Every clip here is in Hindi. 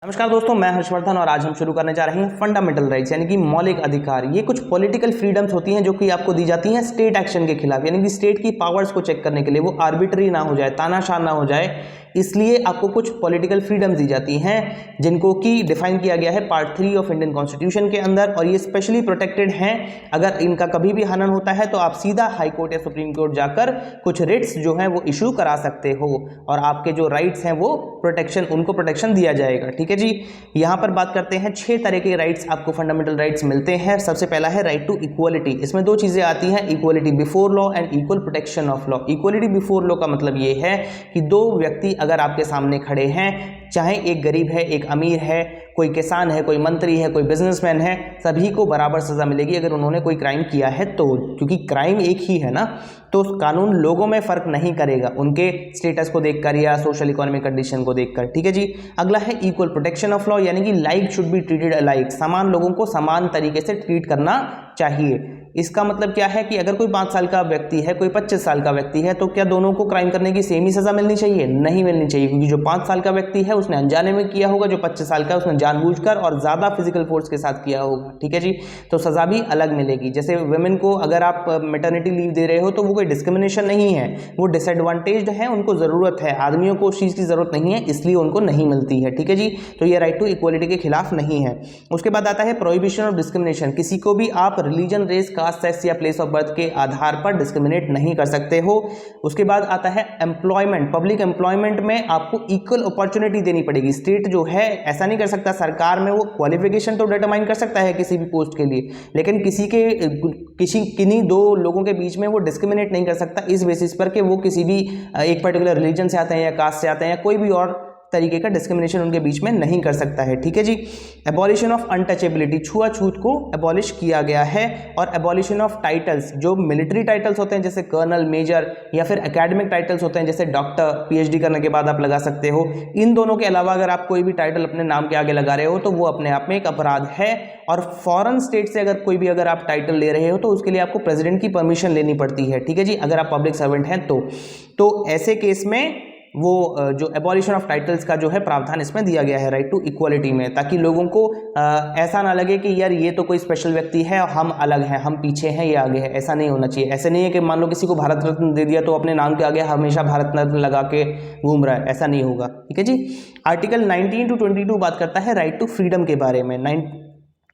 नमस्कार दोस्तों, मैं हर्षवर्धन और आज हम शुरू करने जा रहे हैं फंडामेंटल राइट्स यानी कि मौलिक अधिकार। ये कुछ पॉलिटिकल फ्रीडम्स होती हैं जो कि आपको दी जाती हैं स्टेट एक्शन के खिलाफ, यानी कि स्टेट की पावर्स को चेक करने के लिए, वो आर्बिट्री ना हो जाए, तानाशाह ना हो जाए, इसलिए आपको कुछ पॉलिटिकल फ्रीडम्स दी जाती हैं जिनको कि डिफाइन किया गया है पार्ट 3 ऑफ इंडियन कॉन्स्टिट्यूशन के अंदर। और ये स्पेशली प्रोटेक्टेड हैं। अगर इनका कभी भी हनन होता है तो आप सीधा हाई कोर्ट या सुप्रीम कोर्ट जाकर कुछ रिट्स जो हैं वो इशू करा सकते हो और आपके जो राइट्स हैं वो उनको प्रोटेक्शन दिया जाएगा। ठीक है जी। यहाँ पर बात करते हैं 6 तरह के राइट्स आपको फंडामेंटल राइट्स मिलते हैं। सबसे पहला है राइट टू इक्वलिटी। इसमें 2 चीजें आती हैं, equality before law and equal protection of law. Equality before law का मतलब ये है कि 2 व्यक्ति अगर आपके सामने खड़े हैं, चाहे एक गरीब है, एक अमीर है, कोई किसान है, कोई मंत्री है, कोई बिजनेसमैन है, सभी को बराबर सजा मिलेगी अगर उन्होंने कोई क्राइम किया है तो। क्योंकि क्राइम एक ही है ना, तो कानून लोगों में फर्क नहीं करेगा उनके स्टेटस को देखकर या सोशल इकोनॉमिक कंडीशन को देखकर। ठीक है जी। अगला है इक्वल प्रोटेक्शन ऑफ लॉ, यानी कि like should be treated alike. समान लोगों को समान तरीके से ट्रीट करना चाहिए। इसका मतलब क्या है कि अगर कोई 5 साल का व्यक्ति है, कोई 25 साल का व्यक्ति है, तो क्या दोनों को क्राइम करने की सेम ही सजा मिलनी चाहिए? नहीं मिलनी चाहिए, क्योंकि जो 5 साल का व्यक्ति है उसने अनजाने में किया होगा, जो 25 साल का उसने जानबूझकर और ज्यादा फिजिकल फोर्स के साथ किया होगा। ठीक है जी। तो सजा भी अलग मिलेगी। जैसे वुमेन को अगर आप मैटरनिटी लीव दे रहे हो तो वो कोई डिस्क्रिमिनेशन नहीं है, वो डिसएडवांटेज्ड है, उनको जरूरत है, आदमियों को उस चीज की जरूरत नहीं है, इसलिए उनको नहीं मिलती है। ठीक है जी। तो ये राइट टू इक्वलिटी के खिलाफ नहीं है। उसके बाद आता है प्रोहिबिशन ऑफ डिस्क्रिमिनेशन। किसी को भी आप रिलीजन, रेस, कास्ट, सेक्स या प्लेस ऑफ बर्थ के आधार पर डिस्क्रिमिनेट नहीं कर सकते हो। उसके बाद आता है एम्प्लॉयमेंट। पब्लिक एम्प्लॉयमेंट में आपको इक्वल अपॉर्चुनिटी देनी पड़ेगी। स्टेट जो है ऐसा नहीं कर सकता, सरकार में वो क्वालिफिकेशन तो डिटरमाइन कर सकता है किसी भी पोस्ट के लिए, लेकिन किन्हीं 2 लोगों के बीच में वो डिस्क्रिमिनेट नहीं कर सकता इस बेसिस पर कि वो किसी भी एक पर्टिकुलर रिलीजन से आते हैं या कास्ट से आते हैं या कोई भी और तरीके का डिस्क्रिमिनेशन उनके बीच में नहीं कर सकता है। ठीक है जी। एबॉलिशन ऑफ अनटचेबिलिटी, छुआछूत को एबॉलिश किया गया है। और एबॉलिशन ऑफ टाइटल्स, जो मिलिट्री टाइटल्स होते हैं जैसे कर्नल, मेजर, या फिर एकेडमिक टाइटल्स होते हैं जैसे डॉक्टर, पीएचडी करने के बाद आप लगा सकते हो। इन दोनों के अलावा अगर आप कोई भी टाइटल अपने नाम के आगे लगा रहे हो तो वो अपने आप में एक अपराध है। और फॉरेन स्टेट से अगर आप टाइटल ले रहे हो तो उसके लिए आपको प्रेसिडेंट की परमिशन लेनी पड़ती है। ठीक है जी, अगर आप पब्लिक सर्वेंट हैं तो ऐसे केस में वो जो एबॉलिशन ऑफ टाइटल्स का जो है प्रावधान इसमें दिया गया है राइट टू इक्वलिटी में, ताकि लोगों को ऐसा ना लगे कि यार ये तो कोई स्पेशल व्यक्ति है और हम अलग हैं, हम पीछे हैं, ये आगे है। ऐसा नहीं होना चाहिए। ऐसे नहीं है कि मान लो किसी को भारत रत्न दे दिया तो अपने नाम के आगे हमेशा भारत रत्न लगा के घूम रहा है, ऐसा नहीं होगा। ठीक है जी। आर्टिकल 19 to 22 बात करता है राइट टू फ्रीडम के बारे में।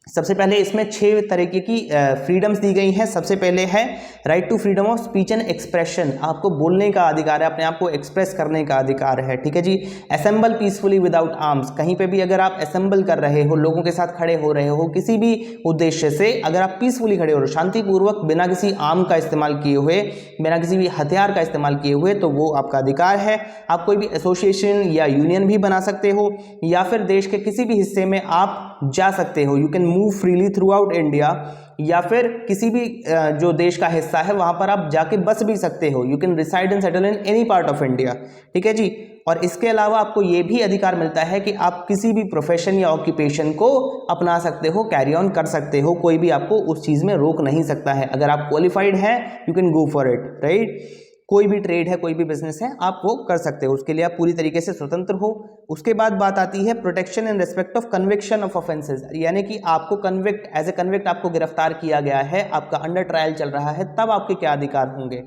सबसे पहले इसमें 6 तरीके की फ्रीडम्स दी गई हैं। सबसे पहले है right to freedom of speech and expression. आपको बोलने का अधिकार है, अपने आप को एक्सप्रेस करने का अधिकार है। ठीक है जी। असेंबल पीसफुली विदाउट आर्म्स, कहीं पे भी अगर आप असेंबल कर रहे हो, लोगों के साथ खड़े हो रहे हो किसी भी उद्देश्य से, अगर आप पीसफुली खड़े हो रहे हो, शांतिपूर्वक, बिना किसी आर्म का इस्तेमाल किए हुए, बिना किसी भी हथियार का इस्तेमाल किए हुए, तो वो आपका अधिकार है। आप कोई भी एसोसिएशन या यूनियन भी बना सकते हो, या फिर देश के किसी भी हिस्से में आप जा सकते हो। You can move freely through out India, या फिर किसी भी जो देश का हिस्सा है वहां पर आप जाके बस भी सकते हो। You can reside and settle in any part of India. ठीक है जी। और इसके अलावा आपको यह भी अधिकार मिलता है कि आप किसी भी प्रोफेशन या ऑक्यूपेशन को अपना सकते हो, कैरी ऑन कर सकते हो, कोई भी आपको उस चीज में रोक नहीं सकता है। अगर आप क्वालिफाइड हैं you can go for it, right. कोई भी ट्रेड है, कोई भी बिजनेस है, आप वो कर सकते हो, उसके लिए आप पूरी तरीके से स्वतंत्र हो। उसके बाद बात आती है protection in respect of conviction of offences, यानी कि आपको एज ए कन्विक्ट आपको गिरफ्तार किया गया है, आपका अंडर ट्रायल चल रहा है, तब आपके क्या अधिकार होंगे?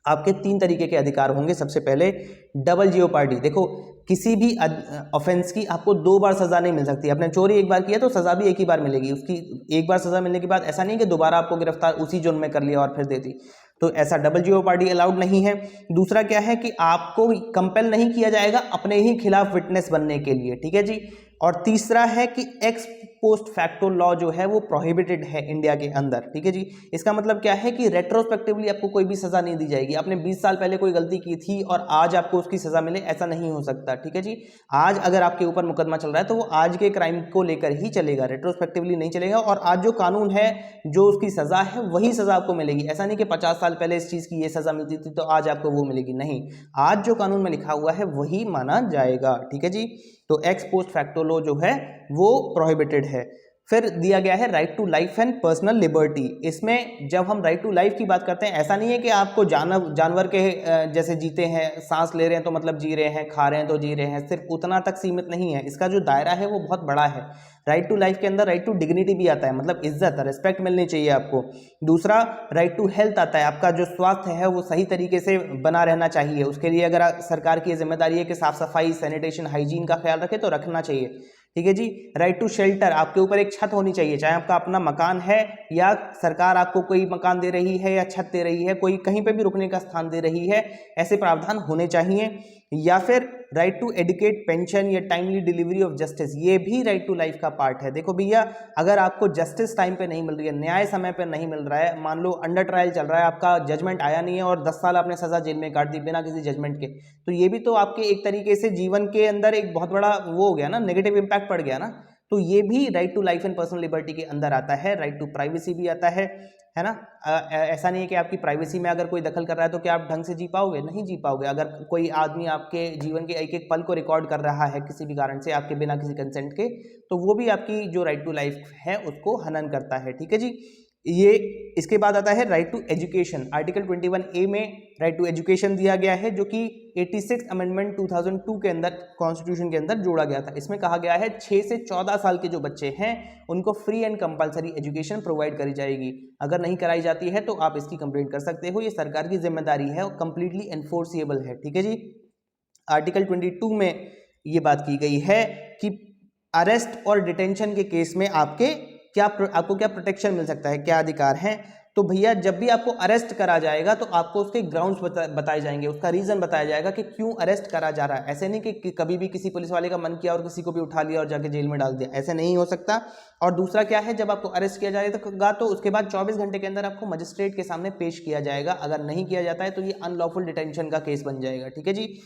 आपके 3 तरीके के अधिकार होंगे। सबसे पहले डबल जेओपार्डी। देखो, किसी भी ऑफेंस की आपको 2 बार सजा नहीं मिल सकती। आपने चोरी एक बार किया तो सजा भी एक ही बार मिलेगी। उसकी एक बार सजा मिलने के बाद ऐसा नहीं कि दोबारा आपको गिरफ्तार उसी जुर्म में कर लिया और फिर दे दी, तो ऐसा डबल जेओपार्डी अलाउड नहीं है। दूसरा क्या है कि आपको कंपेल नहीं किया जाएगा अपने ही खिलाफ विटनेस बनने के लिए। ठीक है जी। और तीसरा है कि एक्स पोस्ट फैक्टो लॉ जो है वो प्रोहिबिटेड है इंडिया के अंदर। ठीक है जी। इसका मतलब क्या है कि रेट्रोस्पेक्टिवली आपको कोई भी सजा नहीं दी जाएगी। आपने 20 साल पहले कोई गलती की थी और आज आपको उसकी सजा मिले, ऐसा नहीं हो सकता। ठीक है जी। आज अगर आपके ऊपर मुकदमा चल रहा है तो वो आज के क्राइम को लेकर ही चलेगा, रेट्रोस्पेक्टिवली नहीं चलेगा। और आज जो कानून है, जो उसकी सजा है, वही सजा आपको मिलेगी। ऐसा नहीं कि 50 साल पहले इस चीज की ये सजा मिलती थी तो आज आपको वो मिलेगी, नहीं। आज जो कानून में लिखा हुआ है वही माना जाएगा। ठीक है जी। तो एक्स पोस्ट फैक्टो लॉ जो है वो प्रोहिबिटेड है। फिर दिया गया है right to life and personal liberty. इसमें जब हम राइट टू लाइफ की बात करते हैं, ऐसा नहीं है कि आपको जानवर के जैसे जीते हैं, सांस ले रहे हैं तो मतलब जी रहे हैं, खा रहे हैं तो जी रहे हैं, सिर्फ उतना तक सीमित नहीं है। इसका जो दायरा है वो बहुत बड़ा है। राइट टू लाइफ के अंदर राइट टू डिग्निटी भी आता है, मतलब इज्जत, रिस्पेक्ट मिलनी चाहिए आपको। दूसरा राइट टू हेल्थ आता है, आपका जो स्वास्थ्य है वो सही तरीके से बना रहना चाहिए। उसके लिए अगर सरकार की जिम्मेदारी है कि साफ सफाई, सैनिटेशन, हाइजीन का ख्याल रखे तो रखना चाहिए। ठीक है जी। राइट टू शेल्टर, आपके ऊपर एक छत होनी चाहिए, चाहे आपका अपना मकान है या सरकार आपको कोई मकान दे रही है या छत दे रही है, कोई कहीं पे भी रुकने का स्थान दे रही है, ऐसे प्रावधान होने चाहिए। या फिर राइट टू एडुकेट, पेंशन या टाइमली डिलीवरी ऑफ जस्टिस, ये भी राइट टू लाइफ का पार्ट है। देखो भैया, अगर आपको जस्टिस टाइम पे नहीं मिल रही है, न्याय समय पे नहीं मिल रहा है, मान लो अंडर ट्रायल चल रहा है, आपका जजमेंट आया नहीं है और 10 साल आपने सजा जेल में काट दी बिना किसी जजमेंट के, तो ये भी तो आपके एक तरीके से जीवन के अंदर एक बहुत बड़ा वो हो गया ना, नेगेटिव इंपैक्ट पड़ गया ना। तो ये भी right to life and personal liberty के अंदर आता है। राइट टू प्राइवेसी भी आता है ना। ऐसा नहीं है कि आपकी प्राइवेसी में अगर कोई दखल कर रहा है तो क्या आप ढंग से जी पाओगे? नहीं जी पाओगे। अगर कोई आदमी आपके जीवन के एक एक पल को रिकॉर्ड कर रहा है किसी भी कारण से, आपके बिना किसी कंसेंट के, तो वो भी आपकी जो राइट टू लाइफ है उसको हनन करता है। ठीक है जी। ये इसके बाद आता है right to education. Article 21A में राइट टू एजुकेशन दिया गया है, जो कि 86 अमेंडमेंट 2002 के अंदर कॉन्स्टिट्यूशन के अंदर जोड़ा गया था। इसमें कहा गया है 6 से 14 साल के जो बच्चे हैं उनको free and compulsory education provide करी जाएगी। अगर नहीं कराई जाती है तो आप इसकी कंप्लेंट कर सकते हो, ये सरकार की जिम्मेदारी है और कंप्लीटली एनफोर्सिएबल है। ठीक है जी। आर्टिकल 22 में ये बात की गई है कि अरेस्ट और डिटेंशन के केस में आपको क्या प्रोटेक्शन मिल सकता है, क्या अधिकार है। तो भैया, जब भी आपको अरेस्ट करा जाएगा तो आपको उसके ग्राउंड्स बताए जाएंगे, उसका रीजन बताया जाएगा कि क्यों अरेस्ट करा जा रहा है। ऐसे नहीं कि कभी भी किसी पुलिस वाले का मन किया और किसी को भी उठा लिया और जाके जेल में डाल दिया, ऐसे नहीं हो सकता। और दूसरा क्या है, जब आपको अरेस्ट किया जाएगा तो उसके बाद 24 घंटे के अंदर आपको मजिस्ट्रेट के सामने पेश किया जाएगा। अगर नहीं किया जाता है तो ये अनलॉफुल डिटेंशन का केस बन जाएगा। ठीक है जी।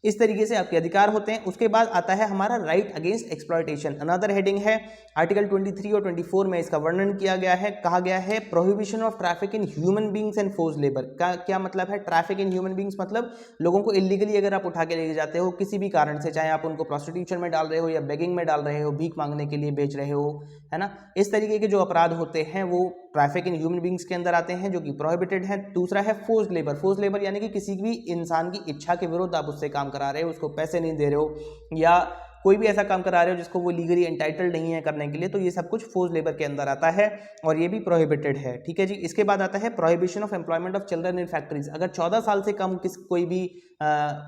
इस तरीके से आपके अधिकार होते हैं। उसके बाद आता है हमारा right against exploitation, another heading है। आर्टिकल 23 और 24 में इसका वर्णन किया गया है। कहा गया है prohibition of traffic in human beings and force labour का क्या मतलब है? ट्रैफिक इन ह्यूमन बींग्स मतलब लोगों को इलीगली अगर आप उठा के लेके जाते हो किसी भी कारण से, चाहे आप उनको प्रोस्टिट्यूशन में डाल रहे हो या बेगिंग में डाल रहे हो, भीख मांगने के लिए बेच रहे हो, है ना, इस तरीके के जो अपराध होते हैं वो ट्रैफिक इन ह्यूमन बींग्स के अंदर आते हैं, जो कि प्रोहिबिटेड है। दूसरा है फोर्स लेबर। फोर्स लेबर यानी कि किसी भी इंसान की इच्छा के विरुद्ध आप उससे काम करा रहे हो, उसको पैसे नहीं दे रहे हो या कोई भी ऐसा काम करा रहे हो जिसको वो लीगली एंटाइटल्ड नहीं है करने के लिए, तो ये सब कुछ फोर्स लेबर के अंदर आता है और ये भी प्रोहिबिटेड है। ठीक है जी। इसके बाद आता है prohibition of employment of children in factories. अगर 14 साल से कम कोई भी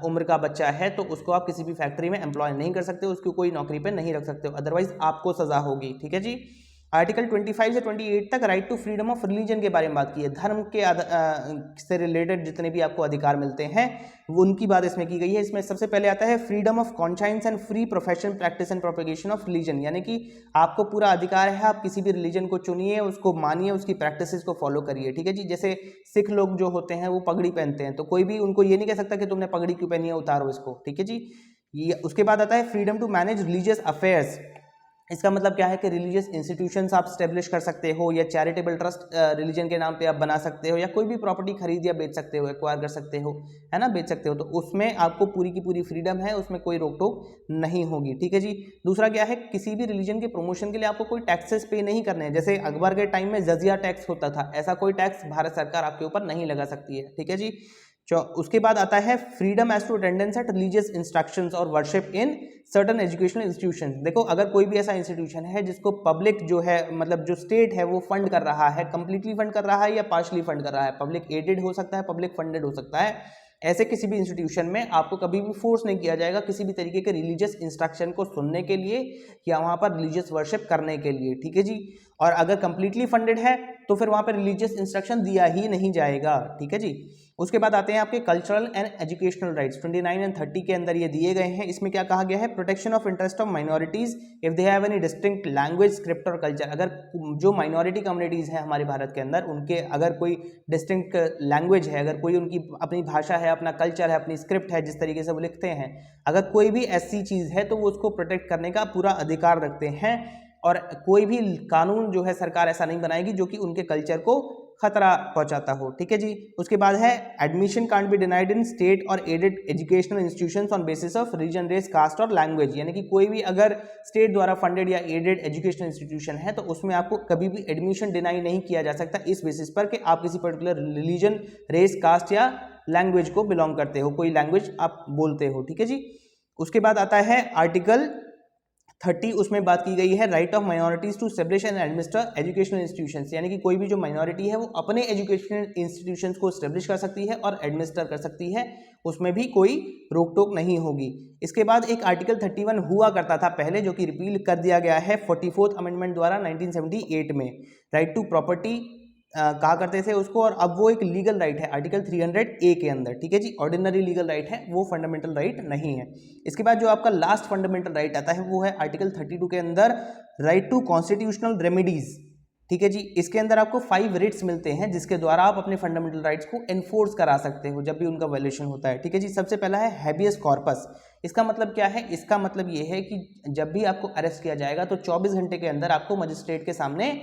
उम्र का बच्चा है तो उसको आप किसी भी फैक्ट्री में एम्प्लॉय नहीं कर सकते, उसको कोई नौकरी पर नहीं रख सकते हो, अदरवाइज आपको सजा होगी। ठीक है जी। आर्टिकल 25 से 28 तक right to freedom of religion के बारे में बात की है। धर्म के से रिलेटेड जितने भी आपको अधिकार मिलते हैं वो उनकी बात इसमें की गई है। इसमें सबसे पहले आता है freedom of conscience and free profession practice and propagation of religion, यानी कि आपको पूरा अधिकार है, आप किसी भी रिलीजन को चुनिए, उसको मानिए, उसकी प्रैक्टिसेस को फॉलो करिए। ठीक है जी। जैसे सिख लोग जो होते हैं वो पगड़ी पहनते हैं, तो कोई भी उनको ये नहीं कह सकता कि तुमने पगड़ी क्यों पहनी है, उतारो इसको। ठीक है जी। ये उसके बाद आता है freedom to manage religious affairs. इसका मतलब क्या है कि रिलीजियस इंस्टीट्यूशंस आप स्टेब्लिश कर सकते हो या चैरिटेबल ट्रस्ट रिलीजन के नाम पे आप बना सकते हो या कोई भी प्रॉपर्टी खरीद या बेच सकते हो, एक्वायर कर सकते हो, है ना, बेच सकते हो, तो उसमें आपको पूरी की पूरी फ्रीडम है, उसमें कोई रोक टोक नहीं होगी। ठीक है जी। दूसरा क्या है, किसी भी रिलीजन के प्रमोशन के लिए आपको कोई टैक्सेस पे नहीं करने हैं। जैसे अकबर के टाइम में जजिया टैक्स होता था, ऐसा कोई टैक्स भारत सरकार आपके ऊपर नहीं लगा सकती है। ठीक है जी। उसके बाद आता है freedom as to attendance at religious instructions और worship in certain educational institution. देखो, अगर कोई भी ऐसा इंस्टीट्यूशन है जिसको पब्लिक जो है, मतलब जो स्टेट है वो फंड कर रहा है, कंप्लीटली फंड कर रहा है या पार्शली फंड कर रहा है, पब्लिक एडेड हो सकता है, पब्लिक फंडेड हो सकता है, ऐसे किसी भी इंस्टीट्यूशन में आपको कभी भी फोर्स नहीं किया जाएगा किसी भी तरीके के रिलीजियस इंस्ट्रक्शन को सुनने के लिए या वहाँ पर रिलीजियस वर्शिप करने के लिए। ठीक है जी। और अगर कंप्लीटली फंडेड है तो फिर वहाँ पर रिलीजियस इंस्ट्रक्शन दिया ही नहीं जाएगा। ठीक है जी। उसके बाद आते हैं आपके cultural and educational rights 29 and 30 के अंदर ये दिए गए हैं। इसमें क्या कहा गया है, protection of interest of minorities if they have any distinct language, script और कल्चर। अगर जो माइनॉरिटी कम्युनिटीज हैं हमारे भारत के अंदर, उनके अगर कोई डिस्टिंक्ट लैंग्वेज है, अगर कोई उनकी अपनी भाषा है, अपना कल्चर है, अपनी स्क्रिप्ट है, जिस तरीके से वो लिखते हैं, अगर कोई भी ऐसी चीज़ है तो वो उसको प्रोटेक्ट करने का पूरा अधिकार रखते हैं। और कोई भी कानून जो है सरकार ऐसा नहीं बनाएगी जो कि उनके कल्चर को खतरा पहुंचाता हो, ठीक है जी। उसके बाद है admission can't be denied in state और aided educational institutions on basis of reason, race, caste और लैंग्वेज, यानी कि कोई भी अगर स्टेट द्वारा फंडेड या एडेड एजुकेशनल इंस्टीट्यूशन है तो उसमें आपको कभी भी एडमिशन डिनाई नहीं किया जा सकता इस बेसिस पर कि आप किसी पर्टिकुलर रिलीजन, रेस, कास्ट या लैंग्वेज को बिलोंग करते हो, कोई लैंग्वेज आप बोलते हो, ठीक है जी। उसके बाद आता है आर्टिकल 30, उसमें बात की गई है right of minorities to establish and administer educational institutions, यानी कि कोई भी जो माइनॉरिटी है वो अपने एजुकेशनल इंस्टीट्यूशंस को एस्टेब्लिश कर सकती है और एडमिनिस्टर कर सकती है, उसमें भी कोई रोक टोक नहीं होगी। इसके बाद एक आर्टिकल 31 हुआ करता था पहले, जो कि रिपील कर दिया गया है 44th अमेंडमेंट द्वारा 1978 में, राइट टू प्रॉपर्टी कहा करते थे उसको, और अब वो एक लीगल राइट है आर्टिकल 300A के अंदर, ठीक है जी। ऑर्डिनरी लीगल राइट है, वो फंडामेंटल राइट नहीं है। इसके बाद जो आपका लास्ट फंडामेंटल राइट आता है वो है आर्टिकल 32 के अंदर राइट टू कॉन्स्टिट्यूशनल रेमेडीज, ठीक है जी। इसके अंदर आपको 5 रिट्स मिलते हैं जिसके द्वारा आप अपने फंडामेंटल राइट्स को एनफोर्स करा सकते हो जब भी उनका वायलेशन होता है, ठीक है जी। सबसे पहला है हैबियस कॉर्पस। इसका मतलब क्या है? इसका मतलब ये है कि जब भी आपको अरेस्ट किया जाएगा तो 24 घंटे के अंदर आपको मजिस्ट्रेट के सामने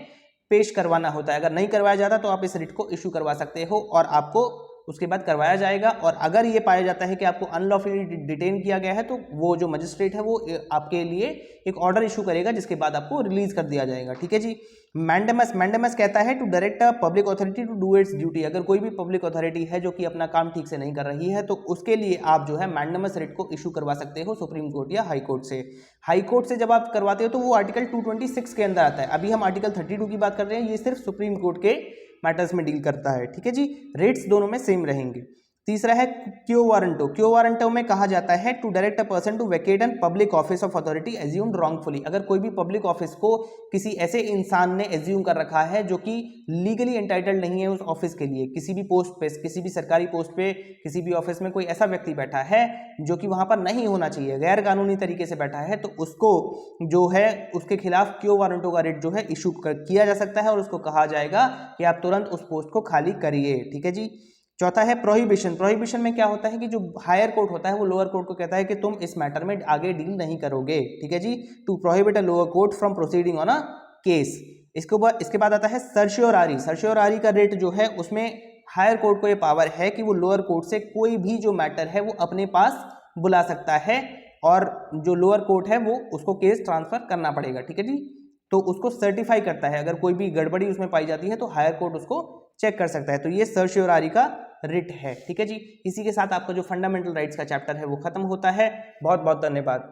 पेश करवाना होता है। अगर नहीं करवाया जाता तो आप इस रिट को इशू करवा सकते हो और आपको उसके बाद करवाया जाएगा, और अगर ये पाया जाता है कि आपको अनलॉफुली डिटेन किया गया है तो वो जो मजिस्ट्रेट है वो आपके लिए एक ऑर्डर इशू करेगा जिसके बाद आपको रिलीज कर दिया जाएगा, ठीक है जी। मैंडेमस, मैंडेमस कहता है to direct a public authority to do its duty. अगर कोई भी पब्लिक अथॉरिटी है जो कि अपना काम ठीक से नहीं कर रही है तो उसके लिए आप जो है मैंडेमस रिट को इशू करवा सकते हो सुप्रीम कोर्ट या हाई कोर्ट से। हाई कोर्ट से जब आप करवाते हो तो वो आर्टिकल 226 के अंदर आता है। अभी हम आर्टिकल 32 की बात कर रहे हैं, ये सिर्फ सुप्रीम कोर्ट के मैटर्स में डील करता है, ठीक है जी। रेट्स दोनों में सेम रहेंगे। तीसरा है क्यो वारंटो। क्यो वारंटो में कहा जाता है to direct a person to vacate an public office of authority assumed wrongfully. अगर कोई भी पब्लिक ऑफिस को किसी ऐसे इंसान ने एज्यूम कर रखा है जो कि लीगली एंटाइटल्ड नहीं है उस ऑफिस के लिए, किसी भी पोस्ट पे, किसी भी सरकारी पोस्ट पे, किसी भी ऑफिस में कोई ऐसा व्यक्ति बैठा है जो कि वहां पर नहीं होना चाहिए, गैर कानूनी तरीके से बैठा है, तो उसको जो है उसके खिलाफ क्यो वारंटो का रिट जो है इशू किया जा सकता है और उसको कहा जाएगा कि आप तुरंत उस पोस्ट को खाली करिए, ठीक है जी। चौथा है प्रोहिबिशन। प्रोहिबिशन में क्या होता है कि जो हायर कोर्ट होता है वो लोअर कोर्ट को कहता है कि तुम इस मैटर में आगे डील नहीं करोगे, ठीक है जी। To prohibit a lower court from proceeding on a case. इसके बाद आता है सर्शियोरारी। सर्शियोरारी का रेट जो है उसमें हायर कोर्ट को ये पावर है कि वो लोअर कोर्ट से कोई भी जो मैटर है वो अपने पास बुला सकता है और जो लोअर कोर्ट है वो उसको केस ट्रांसफर करना पड़ेगा, ठीक है जी। तो उसको सर्टिफाई करता है, अगर कोई भी गड़बड़ी उसमें पाई जाती है तो हायर कोर्ट उसको चेक कर सकता है। तो ये सर्शियोरारी का रिट है, ठीक है जी। इसी के साथ आपका जो फंडामेंटल राइट्स का चैप्टर है वो खत्म होता है। बहुत बहुत धन्यवाद।